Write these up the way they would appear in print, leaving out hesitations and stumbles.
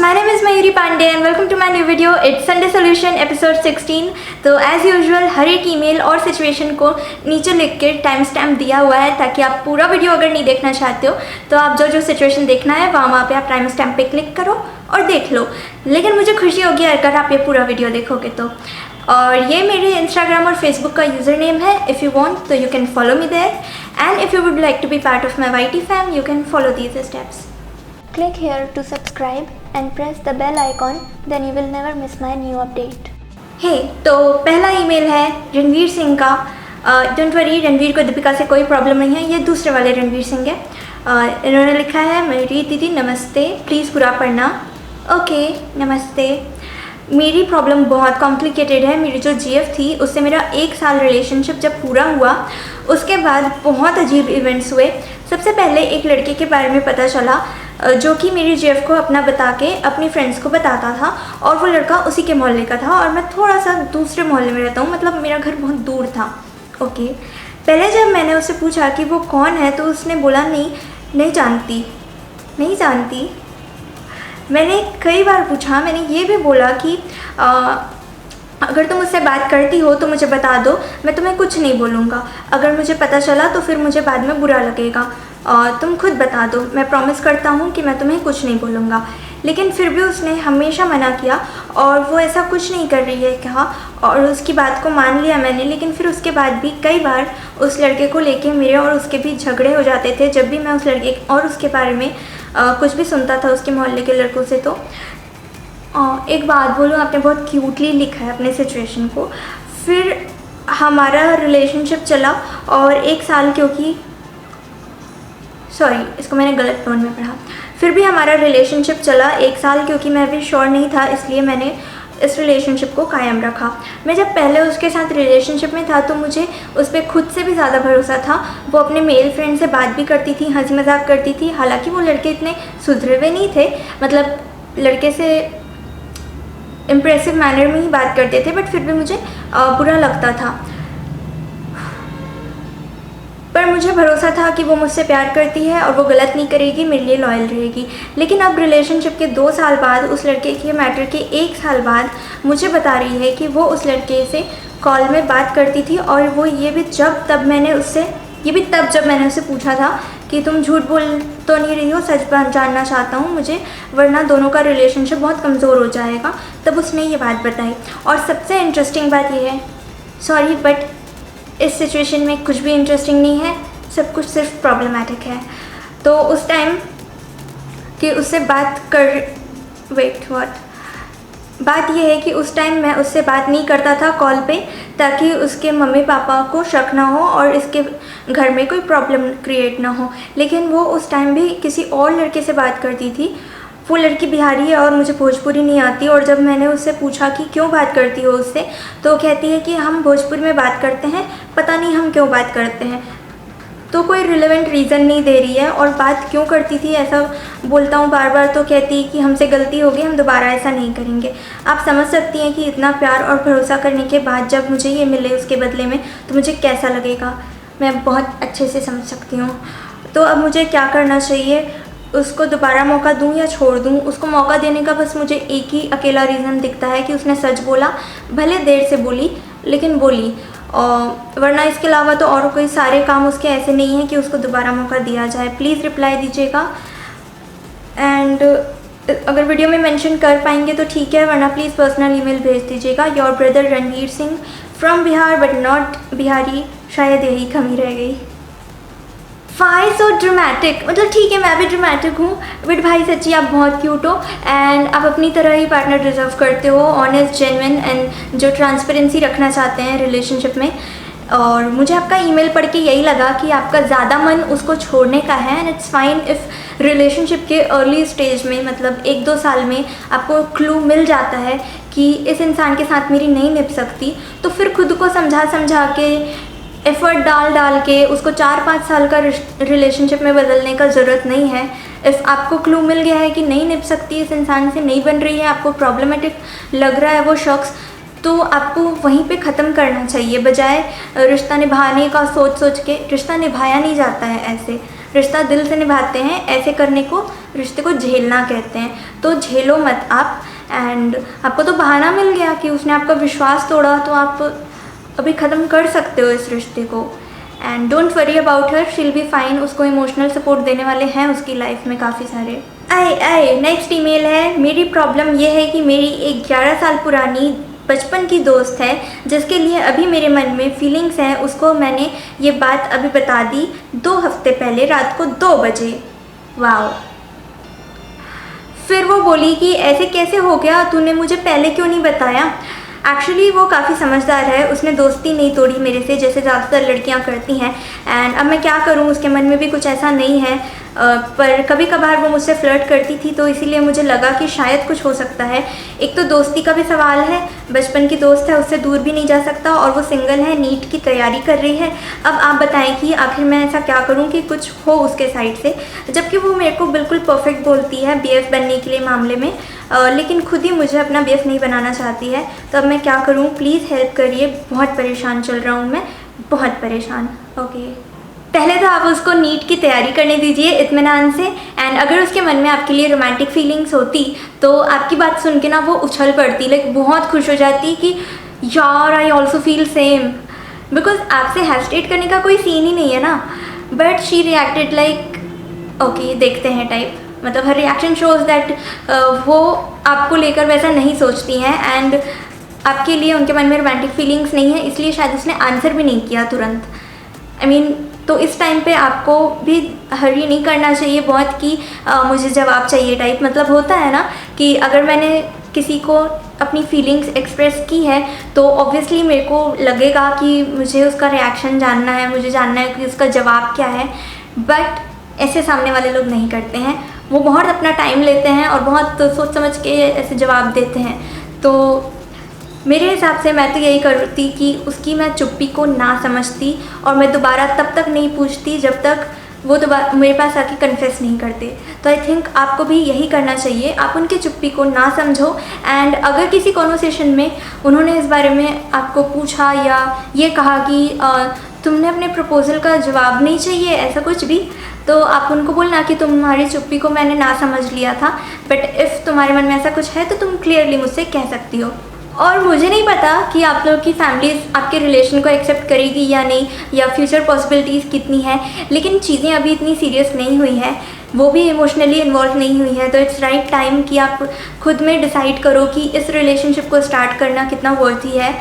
my name is Mayuri Pandey and welcome to my new video. It's Sunday Solution episode 16. तो as usual हर एक email और situation को नीचे लिख के टाइम स्टैम्प दिया हुआ है ताकि आप पूरा वीडियो अगर नहीं देखना चाहते हो तो आप जो सिचुएशन देखना है वहाँ पे आप टाइम स्टैम्प पे क्लिक करो और देख लो। लेकिन मुझे खुशी होगी अगर आप ये पूरा वीडियो देखोगे तो। और ये मेरे इंस्टाग्राम और फेसबुक का यूज़र नेम है। इफ़ यू वांट तो you can follow me there and if you would like to be part of my YT fam you can follow these steps. Click here to subscribe and press the bell icon, then you will never miss my new update. Hey, तो पहला email है रणवीर सिंह का। Don't worry, Ranveer को दीपिका से कोई problem नहीं है, ये दूसरे वाले रणवीर सिंह है। इन्होंने लिखा है, मेरी दीदी नमस्ते, प्लीज़ पूरा पढ़ना। ओके नमस्ते। मेरी प्रॉब्लम बहुत कॉम्प्लिकेटेड है। मेरी जो जीएफ थी उससे मेरा 1 साल रिलेशनशिप जब पूरा हुआ उसके बाद बहुत अजीब इवेंट्स हुए। सबसे पहले एक लड़के के बारे में पता चला जो कि मेरी जीएफ को अपना बता के अपनी फ्रेंड्स को बताता था और वो लड़का उसी के मोहल्ले का था और मैं थोड़ा सा दूसरे मोहल्ले में रहता हूँ, मतलब मेरा घर बहुत दूर था। ओके, पहले जब मैंने उससे पूछा कि वो कौन है तो उसने बोला नहीं जानती। मैंने कई बार पूछा, मैंने ये भी बोला कि अगर तुम मुझसे बात करती हो तो मुझे बता दो, मैं तुम्हें कुछ नहीं बोलूँगा। अगर मुझे पता चला तो फिर मुझे बाद में बुरा लगेगा। तुम खुद बता दो, मैं प्रॉमिस करता हूँ कि मैं तुम्हें कुछ नहीं बोलूँगा। लेकिन फिर भी उसने हमेशा मना किया और वो ऐसा कुछ नहीं कर रही है कहा और उसकी बात को मान लिया मैंने। लेकिन फिर उसके बाद भी कई बार उस लड़के को लेके मेरे और उसके बीच झगड़े हो जाते थे जब भी मैं उस लड़के और उसके बारे में कुछ भी सुनता था उसके मोहल्ले के लड़कों से। तो एक बात बोलूँ, आपने बहुत क्यूटली लिखा है अपने सिचुएशन को। फिर हमारा रिलेशनशिप चला और 1 साल, क्योंकि इसको मैंने गलत टोन में पढ़ा। फिर भी हमारा रिलेशनशिप चला 1 साल क्योंकि मैं भी श्योर नहीं था, इसलिए मैंने इस रिलेशनशिप को कायम रखा। मैं जब पहले उसके साथ रिलेशनशिप में था तो मुझे उस पर खुद से भी ज़्यादा भरोसा था। वो अपने मेल फ्रेंड से बात भी करती थी, हंसी मजाक करती थी। हालांकि वो लड़के इतने सुधरे हुए नहीं थे, मतलब लड़के से इम्प्रेसिव मैनर में ही बात करते थे, बट फिर भी मुझे बुरा लगता था। पर मुझे भरोसा था कि वो मुझसे प्यार करती है और वो गलत नहीं करेगी, मेरे लिए लॉयल रहेगी। लेकिन अब रिलेशनशिप के 2 साल बाद, उस लड़के के मैटर के 1 साल बाद मुझे बता रही है कि वो उस लड़के से कॉल में बात करती थी और वो ये भी तब जब मैंने उससे पूछा था कि तुम झूठ बोल तो नहीं रही हो, सच जानना चाहता हूँ मुझे, वरना दोनों का रिलेशनशिप बहुत कमज़ोर हो जाएगा। तब उसने ये बात बताई। और सबसे इंटरेस्टिंग बात ये है, सॉरी बट इस सिचुएशन में कुछ भी इंटरेस्टिंग नहीं है, सब कुछ सिर्फ प्रॉब्लमेटिक है। तो उस टाइम कि उससे बात यह है कि उस टाइम मैं उससे बात नहीं करता था कॉल पे ताकि उसके मम्मी पापा को शक ना हो और इसके घर में कोई प्रॉब्लम क्रिएट ना हो। लेकिन वो उस टाइम भी किसी और लड़के से बात करती थी। वो लड़की बिहारी है और मुझे भोजपुरी नहीं आती। और जब मैंने उससे पूछा कि क्यों बात करती हो उससे, तो वो कहती है कि हम भोजपुरी में बात करते हैं, पता नहीं हम क्यों बात करते हैं। तो कोई रिलेवेंट रीज़न नहीं दे रही है और बात क्यों करती थी ऐसा बोलता हूँ बार बार तो कहती है कि हमसे गलती हो गई, हम दोबारा ऐसा नहीं करेंगे। आप समझ सकती हैं कि इतना प्यार और भरोसा करने के बाद जब मुझे ये मिले उसके बदले में तो मुझे कैसा लगेगा, मैं बहुत अच्छे से समझ सकती हूँ। तो अब मुझे क्या करना चाहिए, उसको दोबारा मौका दूं या छोड़ दूं? उसको मौका देने का बस मुझे एक ही अकेला रीज़न दिखता है कि उसने सच बोला, भले देर से बोली लेकिन बोली। और वरना इसके अलावा तो और कोई सारे काम उसके ऐसे नहीं हैं कि उसको दोबारा मौका दिया जाए। प्लीज़ रिप्लाई दीजिएगा एंड अगर वीडियो में मेंशन कर पाएंगे तो ठीक है, वरना प्लीज़ पर्सनल ईमेल भेज दीजिएगा। Your brother Ranveer Singh from Bihar but not Bihari. शायद यही कमी रह गई। वाई सो ड्रामेटिक, मतलब ठीक है मैं भी ड्रामेटिक हूँ बट भाई सच्ची आप बहुत क्यूट हो एंड आप अपनी तरह ही पार्टनर डिजर्व करते हो, ऑनेस्ट, जेन्युइन एंड जो ट्रांसपेरेंसी रखना चाहते हैं रिलेशनशिप में। और मुझे आपका ईमेल पढ़ के यही लगा कि आपका ज़्यादा मन उसको छोड़ने का है and it's fine if relationship के अर्ली स्टेज में, मतलब 1-2 साल में आपको क्लू मिल जाता है कि इस इंसान के साथ मेरी नहीं निभ सकती, तो फिर खुद को समझा के एफ़र्ट डाल के उसको 4-5 साल का रिलेशनशिप में बदलने का ज़रूरत नहीं है। इफ़ आपको क्लू मिल गया है कि नहीं निभ सकती, इस इंसान से नहीं बन रही है, आपको प्रॉब्लमेटिक लग रहा है वो शख्स, तो आपको वहीं पे ख़त्म करना चाहिए बजाय रिश्ता निभाने का सोच के। रिश्ता निभाया नहीं जाता है ऐसे, रिश्ता दिल से निभाते हैं, ऐसे करने को रिश्ते को झेलना कहते हैं। तो झेलो मत आप। एंड आपको तो बहाना मिल गया कि उसने आपका विश्वास तोड़ा, तो आप अभी ख़त्म कर सकते हो इस रिश्ते को। And don't worry about her, she will be fine. उसको इमोशनल सपोर्ट देने वाले हैं उसकी लाइफ में काफ़ी सारे। आए नेक्स्ट ईमेल है। मेरी प्रॉब्लम ये है कि मेरी एक 11 साल पुरानी बचपन की दोस्त है जिसके लिए अभी मेरे मन में फीलिंग्स हैं। उसको मैंने ये बात अभी बता दी 2 हफ्ते पहले रात को 2 बजे। वाओ। फिर वो बोली कि ऐसे कैसे हो गया, तूने मुझे पहले क्यों नहीं बताया। एक्चुअली वो काफ़ी समझदार है, उसने दोस्ती नहीं तोड़ी मेरे से जैसे ज़्यादातर लड़कियां करती हैं। एंड अब मैं क्या करूं, उसके मन में भी कुछ ऐसा नहीं है, पर कभी कभार वो मुझसे फ्लर्ट करती थी, तो इसीलिए मुझे लगा कि शायद कुछ हो सकता है। एक तो दोस्ती का भी सवाल है, बचपन की दोस्त है, उससे दूर भी नहीं जा सकता, और वो सिंगल है, नीट की तैयारी कर रही है। अब आप बताएं कि आखिर मैं ऐसा क्या करूं कि कुछ हो उसके साइड से, जबकि वो मेरे को बिल्कुल परफेक्ट बोलती है BF बनने के लिए मामले में, लेकिन खुद ही मुझे अपना BF नहीं बनाना चाहती है। तो अब मैं क्या करूँ, प्लीज़ हेल्प करिए। बहुत परेशान चल रहा हूँ मैं, बहुत परेशान। ओके, पहले तो आप उसको नीट की तैयारी करने दीजिए इत्मीनान से। एंड अगर उसके मन में आपके लिए रोमांटिक फीलिंग्स होती तो आपकी बात सुन के ना वो उछल पड़ती, लाइक बहुत खुश हो जाती कि यार I also feel same, because आपसे हेजिटेट करने का कोई सीन ही नहीं है ना। But she reacted like okay देखते हैं टाइप, मतलब हर रिएक्शन शोज दैट वो आपको लेकर वैसा नहीं सोचती हैं। एंड आपके लिए उनके मन में रोमांटिक फीलिंग्स नहीं है, इसलिए शायद उसने आंसर भी नहीं किया तुरंत। आई मीन तो इस टाइम पे आपको भी हरी नहीं करना चाहिए बहुत कि मुझे जवाब चाहिए टाइप। मतलब होता है ना कि अगर मैंने किसी को अपनी फीलिंग्स एक्सप्रेस की है तो ऑब्वियसली मेरे को लगेगा कि मुझे उसका रिएक्शन जानना है, मुझे जानना है कि उसका जवाब क्या है। बट ऐसे सामने वाले लोग नहीं करते हैं, वो बहुत अपना टाइम लेते हैं और बहुत सोच समझ के ऐसे जवाब देते हैं। तो मेरे हिसाब से मैं तो यही करती कि उसकी मैं चुप्पी को ना समझती और मैं दोबारा तब तक नहीं पूछती जब तक वो दोबारा मेरे पास आके कन्फेस नहीं करते। तो आई थिंक आपको भी यही करना चाहिए, आप उनकी चुप्पी को ना समझो। एंड अगर किसी कॉन्वर्सेशन में उन्होंने इस बारे में आपको पूछा या ये कहा कि तुमने अपने प्रपोज़ल का जवाब नहीं चाहिए, ऐसा कुछ भी, तो आप उनको बोलना कि तुम्हारी चुप्पी को मैंने ना समझ लिया था, बट इफ़ तुम्हारे मन में ऐसा कुछ है तो तुम क्लियरली मुझसे कह सकती हो। और मुझे नहीं पता कि आप लोगों की फैमिली आपके रिलेशन को एक्सेप्ट करेगी या नहीं, या फ्यूचर पॉसिबिलिटीज़ कितनी है, लेकिन चीज़ें अभी इतनी सीरियस नहीं हुई हैं, वो भी इमोशनली इन्वॉल्व नहीं हुई है। तो इट्स राइट टाइम कि आप खुद में डिसाइड करो कि इस रिलेशनशिप को स्टार्ट करना कितना वर्थी है,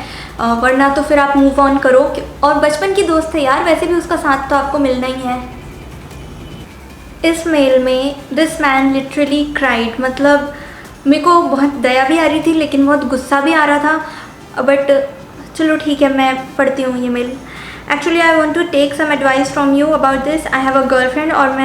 वरना तो फिर आप मूव ऑन करो। और बचपन की दोस्त है यार, वैसे भी उसका साथ तो आपको मिलना ही है। इस मेल में दिस मैन लिटरली क्राइड, मतलब मेरे को बहुत दया भी आ रही थी लेकिन बहुत गुस्सा भी आ रहा था। बट चलो ठीक है, मैं पढ़ती हूँ ये mail. Actually I want to take some advice from you about this. I have a girlfriend और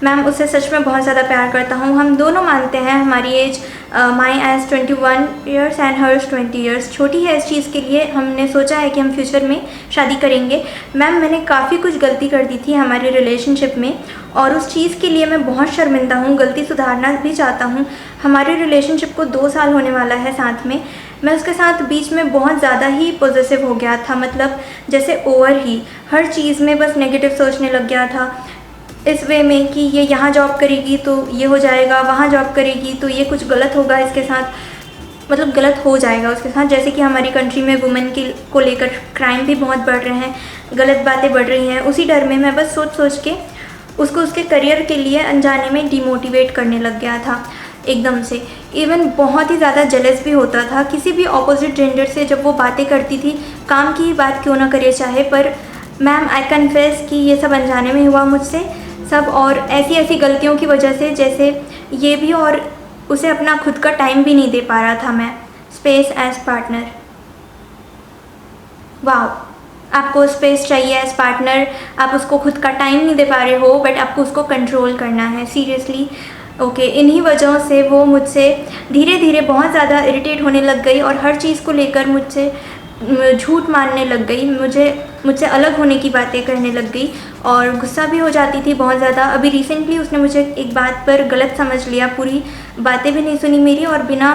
मैम उससे सच में बहुत ज़्यादा प्यार करता हूँ। हम दोनों मानते हैं हमारी age my age 21 years and hers 20 years छोटी है। इस चीज़ के लिए हमने सोचा है कि हम फ्यूचर में शादी करेंगे। मैम मैंने काफ़ी कुछ गलती कर दी थी हमारे रिलेशनशिप में और उस चीज़ के लिए मैं बहुत शर्मिंदा हूँ, गलती सुधारना भी चाहता हूँ। हमारे रिलेशनशिप को 2 साल होने वाला है साथ में। मैं उसके साथ बीच में बहुत ज़्यादा ही पॉजिटिव हो गया था, मतलब जैसे ओवर ही हर चीज़ में बस नेगेटिव सोचने लग गया था, इस वे में कि ये यहाँ जॉब करेगी तो ये हो जाएगा, वहाँ जॉब करेगी तो ये कुछ गलत होगा इसके साथ, मतलब गलत हो जाएगा उसके साथ। जैसे कि हमारी कंट्री में वुमेन को लेकर क्राइम भी बहुत बढ़ रहे हैं, गलत बातें बढ़ रही हैं। उसी डर में मैं बस सोच के उसको उसके करियर के लिए अनजाने में डिमोटिवेट करने लग गया था एकदम से। इवन बहुत ही ज़्यादा जेलस भी होता था किसी भी ऑपोजिट जेंडर से जब वो बातें करती थी, काम की ही बात क्यों ना करे चाहे। पर मैम आई कन्फेस कि ये सब अनजाने में हुआ मुझसे सब, और ऐसी ऐसी गलतियों की वजह से, जैसे ये भी, और उसे अपना खुद का टाइम भी नहीं दे पा रहा था मैं, स्पेस एज पार्टनर। वाह, आपको स्पेस चाहिए एज पार्टनर, आप उसको खुद का टाइम नहीं दे पा रहे हो, बट आपको उसको कंट्रोल करना है सीरियसली। ओके, इन्हीं वजहों से वो मुझसे धीरे धीरे बहुत ज़्यादा इरिटेट होने लग गई और हर चीज़ को लेकर मुझसे झूठ मारने लग गई, मुझसे अलग होने की बातें करने लग गई और गुस्सा भी हो जाती थी बहुत ज़्यादा। अभी रिसेंटली उसने मुझे एक बात पर गलत समझ लिया, पूरी बातें भी नहीं सुनी मेरी और बिना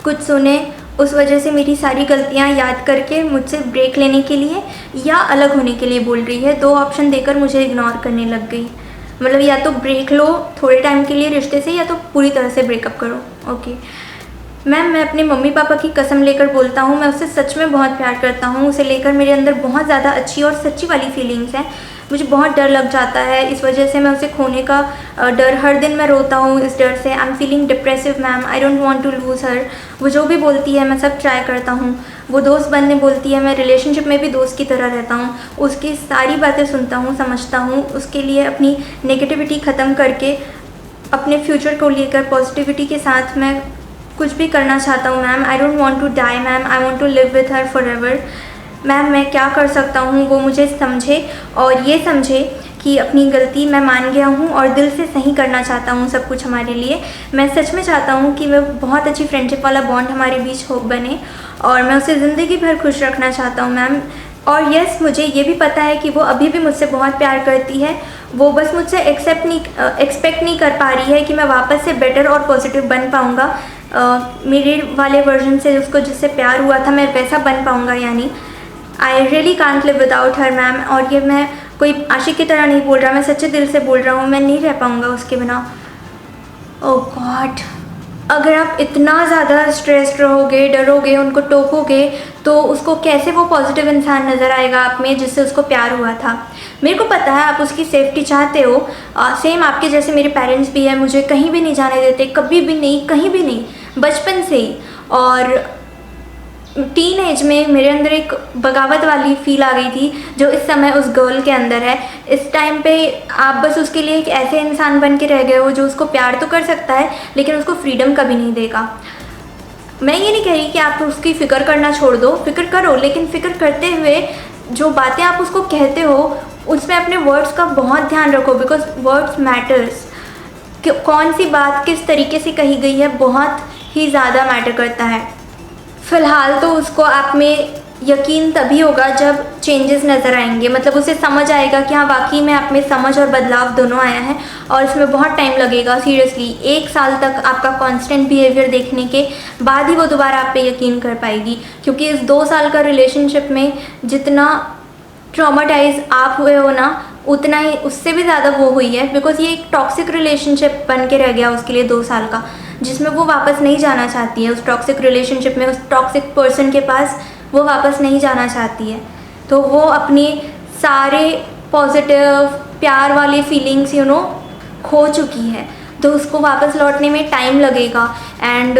कुछ सुने उस वजह से मेरी सारी गलतियाँ याद करके मुझसे ब्रेक लेने के लिए या अलग होने के लिए बोल रही है। 2 ऑप्शन देकर मुझे इग्नोर करने लग गई। मतलब या तो ब्रेक लो थोड़े टाइम के लिए रिश्ते से, या तो पूरी तरह से ब्रेकअप करो। ओके मैम, मैं अपने मम्मी पापा की कसम लेकर बोलता हूँ, मैं उससे सच में बहुत प्यार करता हूँ। उसे लेकर मेरे अंदर बहुत ज़्यादा अच्छी और सच्ची वाली फीलिंग्स हैं। मुझे बहुत डर लग जाता है, इस वजह से मैं उसे खोने का डर, हर दिन मैं रोता हूँ इस डर से। I am feeling depressive ma'am, I don't want to lose her. वो जो भी बोलती है मैं सब ट्राई करता हूँ। वो दोस्त बनने बोलती है, मैं रिलेशनशिप में भी दोस्त की तरह रहता हूँ। उसकी सारी बातें सुनता हूँ, समझता हूँ। उसके लिए अपनी नेगेटिविटी ख़त्म करके अपने फ्यूचर को लेकर पॉजिटिविटी के साथ मैं कुछ भी करना चाहता हूँ ma'am. I don't want to die ma'am, I want to live with her for ever. Ma'am मैं क्या कर सकता हूँ? वो मुझे समझे और ये समझे कि अपनी गलती मैं मान गया हूँ और दिल से सही करना चाहता हूँ सब कुछ हमारे लिए। मैं सच में चाहता हूँ कि मैं बहुत अच्छी फ्रेंडशिप वाला बॉन्ड हमारे बीच हो बने और मैं उसे ज़िंदगी भर खुश रखना चाहता हूँ मैम। और यस, मुझे ये भी पता है कि वो अभी भी मुझसे बहुत प्यार करती है। वो बस मुझसे एक्सपेक्ट नहीं कर पा रही है कि मैं वापस से बेटर और पॉजिटिव बन पाऊँगा। मेरे वाले वर्जन से उसको जिससे प्यार हुआ था मैं वैसा बन पाऊँगा यानी। I really can't live without her ma'am. और ये मैं कोई आशिक की तरह नहीं बोल रहा, मैं सच्चे दिल से बोल रहा हूँ। मैं नहीं रह पाऊँगा उसके बिना। ओह गॉड, अगर आप इतना ज़्यादा स्ट्रेस्ड रहोगे, डरोगे, उनको टोकोगे, तो उसको कैसे वो पॉजिटिव इंसान नज़र आएगा आप में जिससे उसको प्यार हुआ था। मेरे को पता है आप उसकी सेफ्टी चाहते हो। सेम आपके जैसे मेरे पेरेंट्स भी हैं, मुझे कहीं भी नहीं जाने देते, कभी भी नहीं, कहीं भी नहीं, बचपन से ही। और टीन एज में मेरे अंदर एक बगावत वाली फील आ गई थी जो इस समय उस गर्ल के अंदर है। इस टाइम पे आप बस उसके लिए एक ऐसे इंसान बन के रह गए हो जो उसको प्यार तो कर सकता है लेकिन उसको फ्रीडम कभी नहीं देगा। मैं ये नहीं कह रही कि आप उसकी फ़िक्र करना छोड़ दो, फ़िक्र करो, लेकिन फ़िक्र करते हुए जो बातें आप उसको कहते हो उसमें अपने वर्ड्स का बहुत ध्यान रखो, बिकॉज वर्ड्स मैटर्स। कौन सी बात किस तरीके से कही गई है बहुत ही ज़्यादा मैटर करता है। फ़िलहाल तो उसको आप में यकीन तभी होगा जब चेंजेस नज़र आएंगे, मतलब उसे समझ आएगा कि हाँ वाकई में आप में समझ और बदलाव दोनों आया है। और इसमें बहुत टाइम लगेगा, सीरियसली 1 साल तक आपका कांस्टेंट बिहेवियर देखने के बाद ही वो दोबारा आप पे यकीन कर पाएगी। क्योंकि इस 2 साल का रिलेशनशिप में जितना ट्रॉमाटाइज आप हुए हो ना, उतना ही उससे भी ज़्यादा वो हुई है। बिकॉज ये एक टॉक्सिक रिलेशनशिप बन के रह गया उसके लिए 2 साल का, जिसमें वो वापस नहीं जाना चाहती है। उस टॉक्सिक रिलेशनशिप में, उस टॉक्सिक पर्सन के पास वो वापस नहीं जाना चाहती है। तो वो अपनी सारे पॉजिटिव प्यार वाली फीलिंग्स खो चुकी है। तो उसको वापस लौटने में टाइम लगेगा। And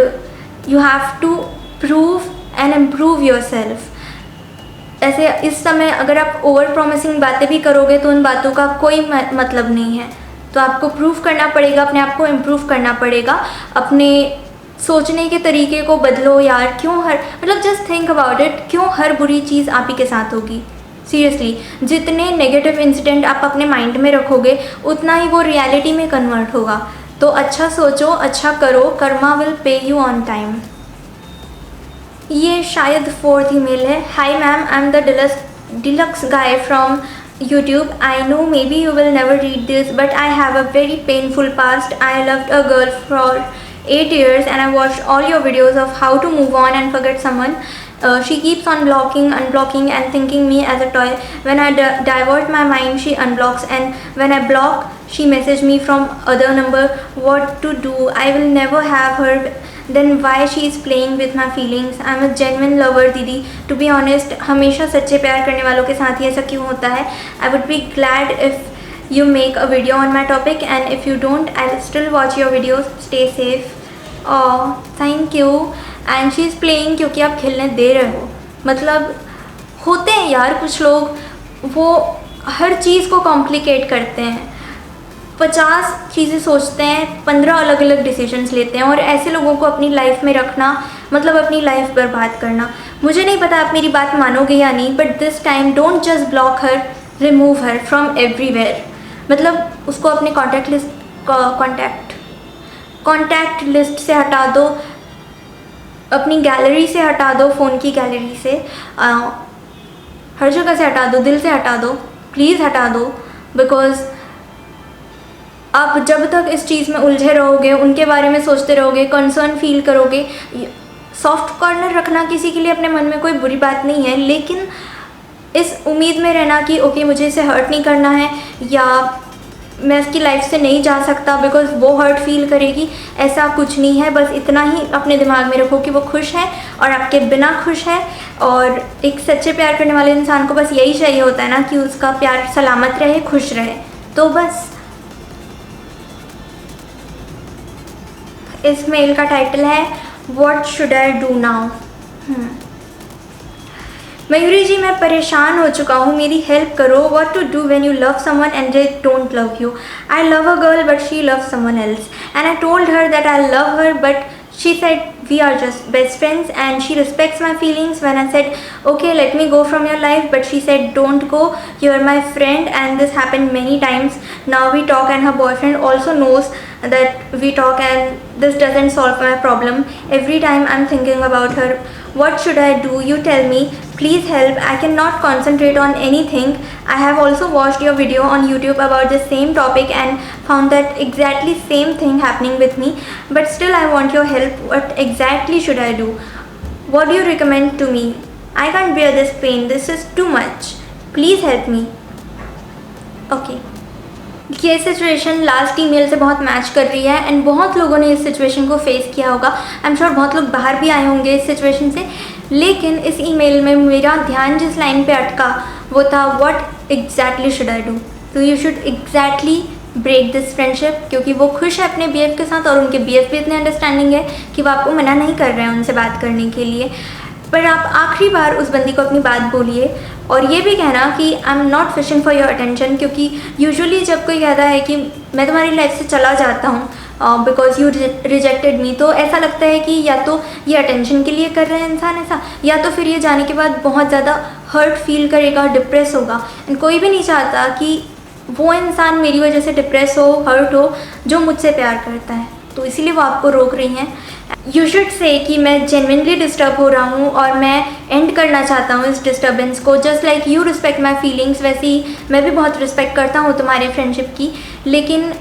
you have to prove and improve your self. ऐसे इस समय अगर आप ओवर प्रॉमिसिंग बातें भी करोगे तो उन बातों का कोई मतलब नहीं है। तो आपको प्रूव करना पड़ेगा, अपने आप को इम्प्रूव करना पड़ेगा। अपने सोचने के तरीके को बदलो यार। क्यों मतलब जस्ट थिंक अबाउट इट, क्यों हर बुरी चीज़ आप ही के साथ होगी? सीरियसली, जितने नेगेटिव इंसिडेंट आप अपने माइंड में रखोगे उतना ही वो रियलिटी में कन्वर्ट होगा। तो अच्छा सोचो, अच्छा करो, Karma will pay you on time. ये शायद 4th ईमेल है। Hi ma'am, I am the deluxe guy from YouTube. I know maybe you will never read this, but I have a very painful past. I loved a girl for 8 years and I watched all your videos of how to move on and forget someone. She keeps on unblocking and thinking me as a toy. When I divert my mind, she unblocks, and when I block, she messages me from other number. What to do? I will never have her. Then why she is playing with my feelings? I'm a genuine lover दीदी. To be honest, हमेशा सच्चे प्यार करने वालों के साथ ही ऐसा क्यों होता है? I would be glad if you make a video on my topic, and if you don't, I'll still watch your videos. Stay safe. Oh, thank you. And she is playing क्योंकि आप खेलने दे रहे हो। मतलब होते हैं यार कुछ लोग, वो हर चीज़ को कॉम्प्लिकेट करते हैं, 50 चीज़ें सोचते हैं, 15 अलग अलग डिसीजंस लेते हैं। और ऐसे लोगों को अपनी लाइफ में रखना मतलब अपनी लाइफ बर्बाद करना। मुझे नहीं पता आप मेरी बात मानोगे या नहीं, but this time don't just block her, remove her from everywhere. मतलब उसको अपने कॉन्टैक्ट लिस्ट से हटा दो, अपनी गैलरी से हटा दो, फ़ोन की गैलरी से, हर जगह से हटा दो, दिल से हटा दो, प्लीज़ हटा दो। बिकॉज़ आप जब तक इस चीज़ में उलझे रहोगे, उनके बारे में सोचते रहोगे, कंसर्न फील करोगे, सॉफ्ट कॉर्नर रखना किसी के लिए अपने मन में कोई बुरी बात नहीं है, लेकिन इस उम्मीद में रहना कि ओके मुझे इसे हर्ट नहीं करना है या मैं इसकी लाइफ से नहीं जा सकता बिकॉज़ वो हर्ट फील करेगी, ऐसा कुछ नहीं है। बस इतना ही अपने दिमाग में रखो कि वो खुश है और आपके बिना खुश है। और एक सच्चे प्यार करने वाले इंसान को बस यही चाहिए होता है ना कि उसका प्यार सलामत रहे, खुश रहे। तो बस इस मेल का टाइटल है what should I do now. Mayuri ji, मैं परेशान हो चुका हूँ, मेरी हेल्प करो। What to do when you love someone and they don't love you. I love a girl but she love someone else and I told her that I love her but she said we are just best friends and she respects my feelings. When I said okay let me go from your life, but she said don't go, you are my friend and this happened many times. Now we talk and her boyfriend also knows that we talk and this doesn't solve my problem. Every time I'm thinking about her. What should I do? You tell me. Please help. I cannot concentrate on anything. I have also watched your video on YouTube about the same topic and found that exactly same thing happening with me. But still I want your help. What exactly should I do? What do you recommend to me? I can't bear this pain. This is too much. Please help me. Okay. ये situation last email से बहुत match कर रही है and बहुत लोगों ने इस सिचुएशन को फेस किया होगा। आई एम श्योर बहुत लोग बाहर भी आए होंगे इस सिचुएशन से। लेकिन इस ईमेल में मेरा ध्यान जिस लाइन पे अटका वो था what exactly should I do. तो you should exactly break this friendship, क्योंकि वो खुश है अपने बीएफ के साथ और उनके बीएफ भी इतने अंडरस्टैंडिंग है कि वो आपको मना नहीं कर रहे हैं उनसे बात करने के लिए। पर आप आखिरी बार उस बंदी को अपनी बात बोलिए और ये भी कहना कि I am not fishing for your attention, क्योंकि यूजुअली जब कोई कहता है कि मैं तुम्हारी लाइफ से चला जाता हूँ बिकॉज यू रिजेक्टेड मी, तो ऐसा लगता है कि या तो ये अटेंशन के लिए कर रहे हैं इंसान ऐसा, या तो फिर ये जाने के बाद बहुत ज़्यादा हर्ट फील करेगा, डिप्रेस होगा। कोई भी नहीं चाहता कि वो इंसान मेरी वजह से डिप्रेस हो, हर्ट हो, जो मुझसे प्यार करता है। तो इसीलिए वो आपको रोक रही हैं। यू शुड से कि मैं जेन्युइनली डिस्टर्ब हो रहा हूँ और मैं एंड करना चाहता हूँ इस डिस्टर्बेंस को। Just like you respect my feelings, वैसे ही मैं भी बहुत रिस्पेक्ट करता हूँ तुम्हारे फ्रेंडशिप की। लेकिन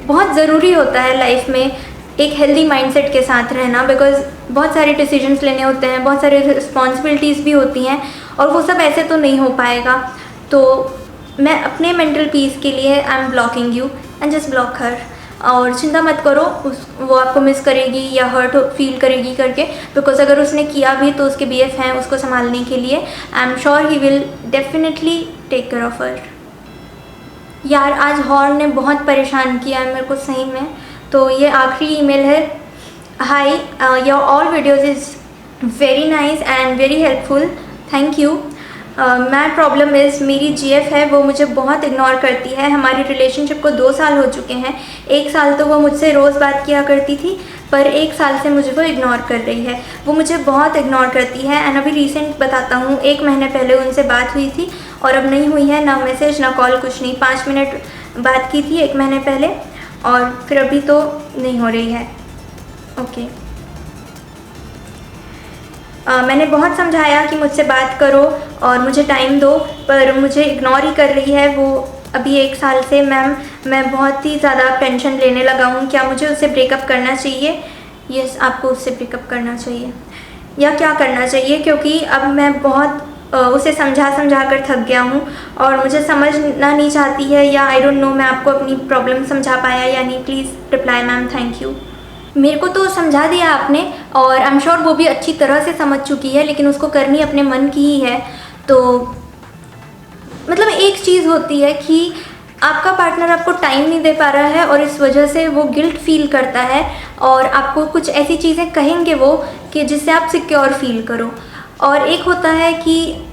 बहुत ज़रूरी होता है लाइफ में एक हेल्दी माइंडसेट के साथ रहना, बिकॉज बहुत सारे डिसीजंस लेने होते हैं, बहुत सारी रिस्पॉन्सिबिलिटीज़ भी होती हैं और वो सब ऐसे तो नहीं हो पाएगा। तो मैं अपने मेंटल पीस के लिए I am blocking you and just block her. और चिंता मत करो वो आपको मिस करेगी या हर्ट फील करेगी करके, बिकॉज अगर उसने किया भी तो उसके बीएफ हैं उसको संभालने के लिए। I am sure he will definitely take care of her. यार आज हॉर्न ने बहुत परेशान किया है मेरे को सही में। तो ये आखिरी ईमेल है। Hi, your all videos is very nice and very helpful, thank you. My problem is मेरी जीएफ है वो मुझे बहुत इग्नोर करती है। हमारी रिलेशनशिप को 2 साल हो चुके हैं। 1 साल तो वो मुझसे रोज़ बात किया करती थी, पर 1 साल से मुझे वो इग्नोर कर रही है। वो मुझे बहुत इग्नोर करती है एंड अभी रिसेंट बताता हूँ, 1 महीने पहले उनसे बात हुई थी और अब नहीं हुई है, ना मैसेज ना कॉल, कुछ नहीं। 5 मिनट बात की थी 1 महीने पहले और फिर अभी तो नहीं हो रही है। ओके। मैंने बहुत समझाया कि मुझसे बात करो और मुझे टाइम दो, पर मुझे इग्नोर ही कर रही है वो अभी 1 साल से। मैम मैं बहुत ही ज़्यादा टेंशन लेने लगा हूँ, क्या मुझे उससे ब्रेकअप करना चाहिए? यस, आपको उससे ब्रेकअप करना चाहिए। या क्या करना चाहिए, क्योंकि अब मैं बहुत उसे समझा कर थक गया हूँ और मुझे समझना नहीं चाहती है, या आई डोंट नो मैं आपको अपनी प्रॉब्लम समझा पाया या नहीं। Please reply ma'am, thank you. मेरे को तो समझा दिया आपने और आई एम श्योर वो भी अच्छी तरह से समझ चुकी है, लेकिन उसको करनी अपने मन की ही है। तो मतलब एक चीज़ होती है कि आपका पार्टनर आपको टाइम नहीं दे पा रहा है और इस वजह से वो गिल्ट फील करता है और आपको कुछ ऐसी चीज़ें कहेंगे वो कि जिससे आप सिक्योर फील करो। और एक होता है कि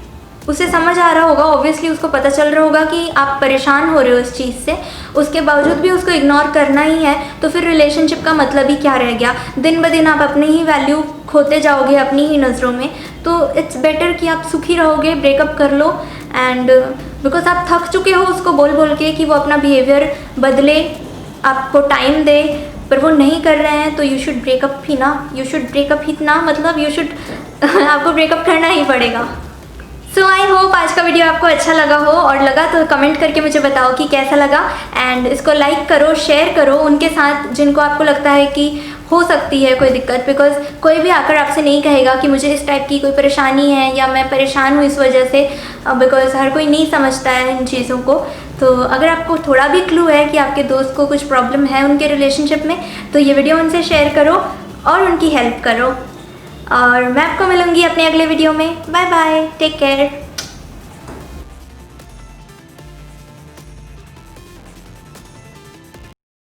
उसे समझ आ रहा होगा, ऑब्वियसली उसको पता चल रहा होगा कि आप परेशान हो रहे हो इस चीज़ से, उसके बावजूद भी उसको इग्नोर करना ही है, तो फिर रिलेशनशिप का मतलब ही क्या रह गया? दिन ब दिन आप अपनी ही वैल्यू खोते जाओगे अपनी ही नज़रों में। तो इट्स बेटर कि आप सुखी रहोगे, ब्रेकअप कर लो। एंड बिकॉज आप थक चुके हो उसको बोल के कि वो अपना बिहेवियर बदले, आपको टाइम दे, पर वो नहीं कर रहे हैं, तो यू शुड ब्रेकअप ही ना, यू शुड ब्रेकअप ही ना, मतलब यू शुड आपको ब्रेकअप करना ही पड़ेगा। सो आई होप आज का वीडियो आपको अच्छा लगा हो, और लगा तो कमेंट करके मुझे बताओ कि कैसा लगा। एंड इसको लाइक करो, शेयर करो उनके साथ जिनको आपको लगता है कि हो सकती है कोई दिक्कत, बिकॉज कोई भी आकर आपसे नहीं कहेगा कि मुझे इस टाइप की कोई परेशानी है या मैं परेशान हूँ इस वजह से, बिकॉज हर कोई नहीं समझता है इन चीज़ों को। तो अगर आपको थोड़ा भी क्लू है कि आपके दोस्त को कुछ प्रॉब्लम है उनके रिलेशनशिप में, तो ये वीडियो उनसे शेयर करो और उनकी हेल्प करो। और मैं आपको मिलूँगी अपने अगले वीडियो में। Bye bye, take care.